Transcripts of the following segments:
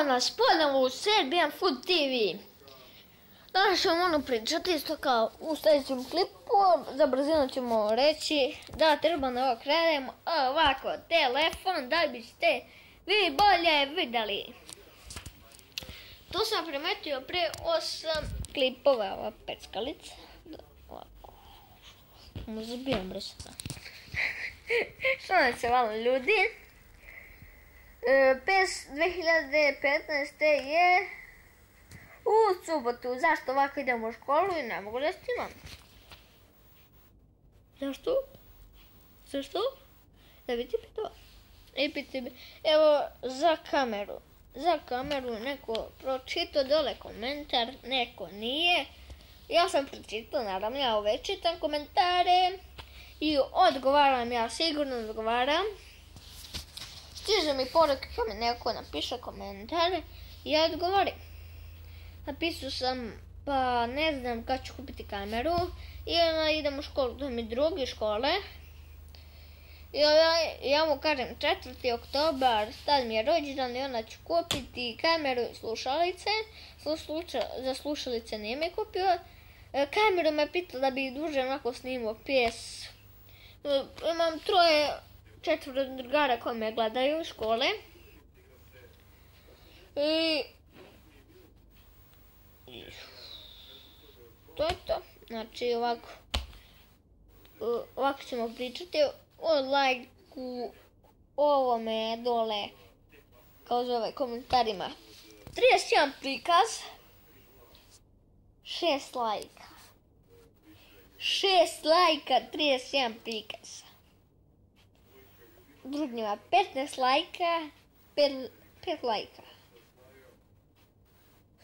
Evo nas ponovo u Serbian Food TV. Danas ćemo ono pričati isto kao u sljedećem klipu. Za brzinu ćemo reći da treba na ovo krenemo ovako telefon da biste vi bolje vidjeli. To sam primetio pre 8 klipova, ova peckalica. Ovako. Mu zabijam brisata. Što se malo ljudi. PES 2015. je u subotu. Zašto ovako idemo u školu i ne mogu da snimam? Zašto? Zašto? Da bi ti pitao. Evo za kameru. Za kameru neko pročitao dole komentar, neko nije. Ja sam pročitao, naravno ja uvek čitam komentare i odgovaram, ja sigurno odgovaram. Stiže mi poruke kad mi neko napiše komentar i ja odgovorim. Napisao sam, pa ne znam kad ću kupiti kameru i onda idem u školu, to mi drugi škole. I ja mu kažem 4. oktobar, tad mi je rođendan i onda ću kupiti kameru i slušalice. Za slušalice nije mi kupio. Kameru me pitao da bi duže onako snimao PES. Imam 4 drugara koji me gledaju u škole. I to je to. Znači ovako ćemo pričati o lajku ovome dole kao zove komentarima. 31 prikaz, 6 lajka. 6 lajka, 31 prikaz. Drugima 15 lajka, 5 lajka.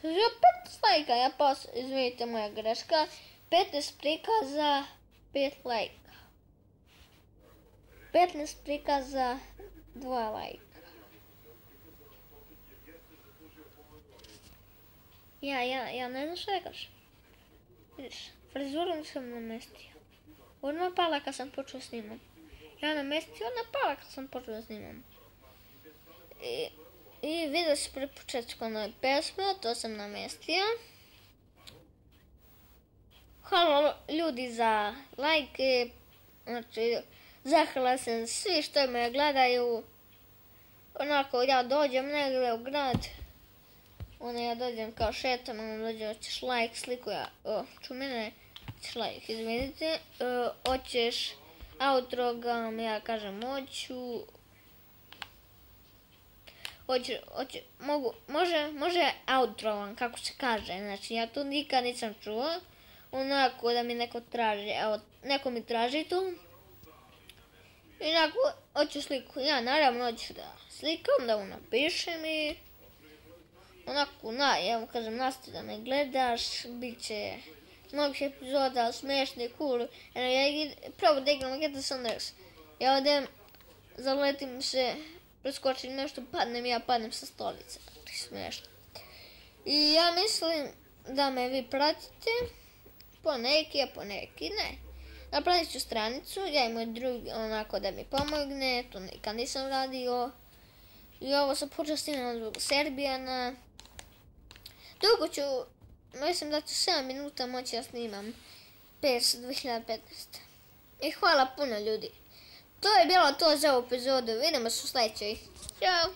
15 lajka, ja pas, izvinite moja greška. 15 prikaza, 5 lajka. 15 prikaza, 2 lajka. Ja ne znam što da kažem. Vidiš, frizuru sam namestio. Odmah pala kad sam počeo snimam. Ja namestio, odmah pala kad sam počeo snimam. I vidio se pri početku nove pesme, to sam namestio. Hvala ljudi za lajke, znači zahvala sam svi što me gledaju. Onako ja dođem negdje u grad, ja dođem kao šetam, dođem, hoćeš lajk, sliku ja, ču mene, hoćeš lajk, izvinite, hoćeš outro ga, ja kažem hoću, može outro vam, kako se kaže, znači ja to nikad nisam čuo, onako da mi neko traži, evo, neko mi traži tu, i onako, hoću sliku, ja naravno hoću da slikam, da mu napišem i onako, ja kažem, nastavi da me gledaš, bit će mnogih epizoda, smiješni, cool, ja probam da igram GTA San Andreas, ja odem, zaletim se, preskočim nešto, padnem sa stolice, smiješno. I ja mislim da me vi pratite, poneki, a poneki ne. Napravit ću stranicu, ja i moj drugi onako da mi pomogne, to nikad nisam radio. I ovo sam počeo snimati zbog Serbijana. Dugo ću, mislim da ću 7 minuta moći da snimam PES 2015. I hvala puno ljudi. To je bilo to za ovu epizodu, vidimo se u sljedećoj. Ćao!